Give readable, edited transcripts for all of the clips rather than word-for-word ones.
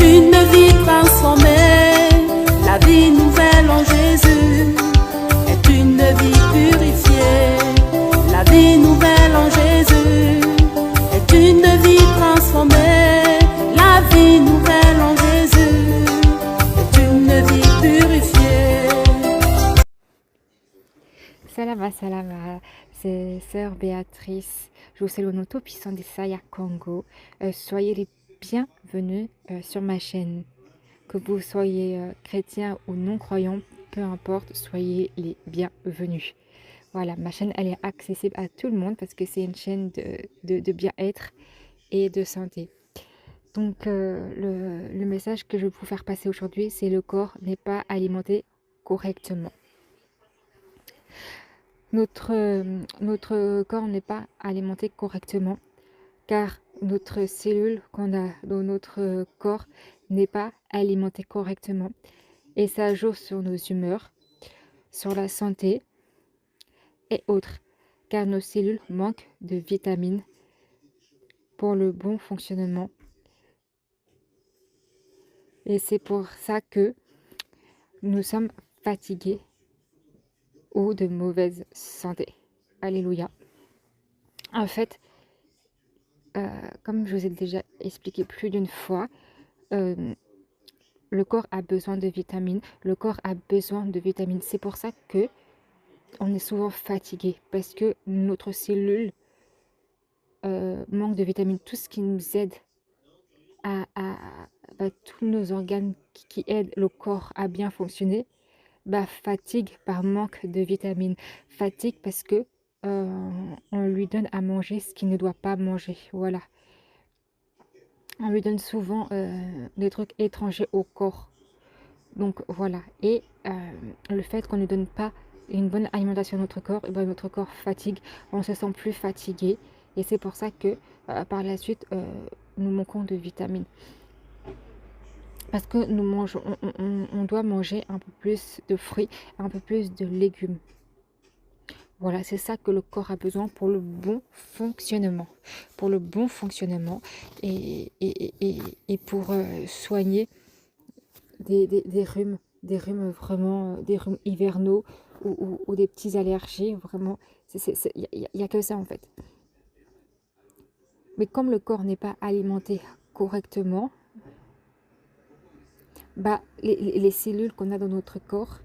une vie transformée. La vie nouvelle en Jésus est une vie purifiée. La vie nouvelle en Jésus est une vie transformée. La vie nouvelle en Jésus est une vie purifiée. Salama, c'est Sœur Béatrice. Je vous salue au nom tout puissant d'Issaïa Congo. Soyez les bienvenus sur ma chaîne. Que vous soyez chrétien ou non croyant, peu importe, soyez les bienvenus. Voilà, ma chaîne elle est accessible à tout le monde parce que c'est une chaîne de bien-être et de santé. Donc le message que je vais vous faire passer aujourd'hui, c'est le corps n'est pas alimenté correctement. Notre corps n'est pas alimenté correctement car notre cellule qu'on a dans notre corps n'est pas alimentée correctement et ça joue sur nos humeurs, sur la santé et autres car nos cellules manquent de vitamines pour le bon fonctionnement et c'est pour ça que nous sommes fatigués ou de mauvaise santé. Alléluia. En fait, comme je vous ai déjà expliqué plus d'une fois, le corps a besoin de vitamines. Le corps a besoin de vitamines. C'est pour ça que on est souvent fatigué parce que notre cellule manque de vitamines. Tout ce qui nous aide tous nos organes qui aident le corps à bien fonctionner, fatigue par manque de vitamines. Fatigue parce que on lui donne à manger ce qu'il ne doit pas manger. Voilà. On lui donne souvent des trucs étrangers au corps. Donc voilà. Et le fait qu'on ne donne pas une bonne alimentation à notre corps, notre corps fatigue. On se sent plus fatigué. Et c'est pour ça que par la suite, nous manquons de vitamines. Parce que nous mangeons, on doit manger un peu plus de fruits, un peu plus de légumes. Voilà, c'est ça que le corps a besoin pour le bon fonctionnement. Pour le bon fonctionnement et pour soigner des rhumes vraiment, des rhumes hivernaux ou des petites allergies. Vraiment, il n'y a que ça en fait. Mais comme le corps n'est pas alimenté correctement, les cellules qu'on a dans notre corps,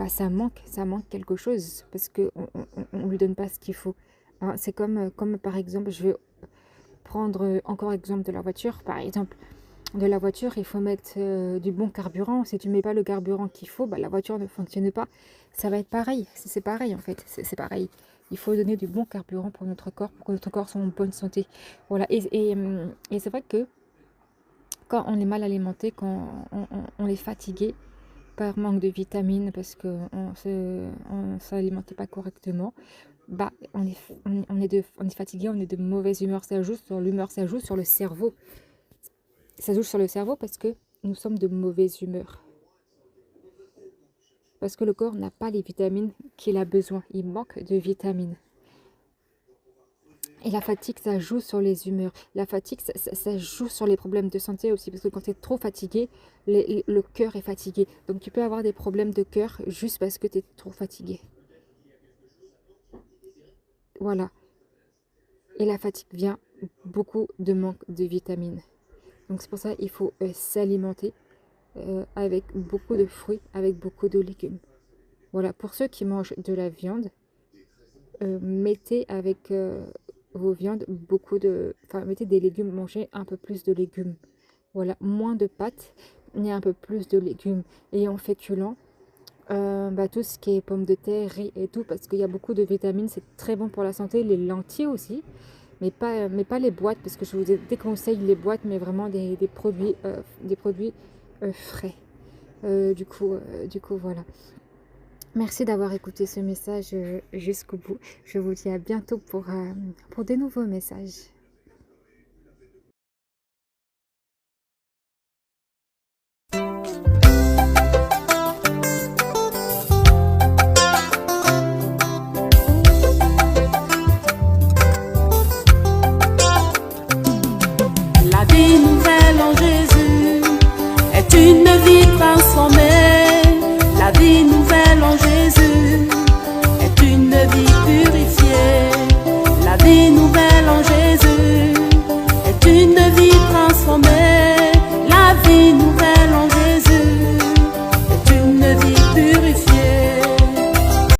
ça manque quelque chose parce qu'on ne lui donne pas ce qu'il faut. Hein, c'est comme par exemple, je vais prendre encore exemple de la voiture. Par exemple, de la voiture, il faut mettre du bon carburant. Si tu ne mets pas le carburant qu'il faut, la voiture ne fonctionne pas. Ça va être pareil. C'est pareil en fait. C'est pareil. Il faut donner du bon carburant pour notre corps, pour que notre corps soit en bonne santé. Voilà. Et c'est vrai que quand on est mal alimenté, quand on est fatigué par manque de vitamines, parce qu'on ne s'alimentait pas correctement, on est fatigué, on est de mauvaise humeur. Ça joue sur l'humeur, ça joue sur le cerveau. Ça joue sur le cerveau parce que nous sommes de mauvaise humeur. Parce que le corps n'a pas les vitamines qu'il a besoin. Il manque de vitamines. Et la fatigue, ça joue sur les humeurs. La fatigue, ça joue sur les problèmes de santé aussi. Parce que quand tu es trop fatigué, le cœur est fatigué. Donc tu peux avoir des problèmes de cœur juste parce que tu es trop fatigué. Voilà. Et la fatigue vient beaucoup de manque de vitamines. Donc c'est pour ça qu'il faut s'alimenter avec beaucoup de fruits, avec beaucoup de légumes. Voilà. Pour ceux qui mangent de la viande, mettez avec vos viandes mettez des légumes, mangez un peu plus de légumes. Voilà, moins de pâtes, mais un peu plus de légumes. Et en féculent, tout ce qui est pommes de terre, riz et tout, parce qu'il y a beaucoup de vitamines, c'est très bon pour la santé. Les lentilles aussi, mais pas les boîtes, parce que je vous déconseille les boîtes, mais vraiment des produits frais. Du coup, voilà. Merci d'avoir écouté ce message jusqu'au bout. Je vous dis à bientôt pour de nouveaux messages.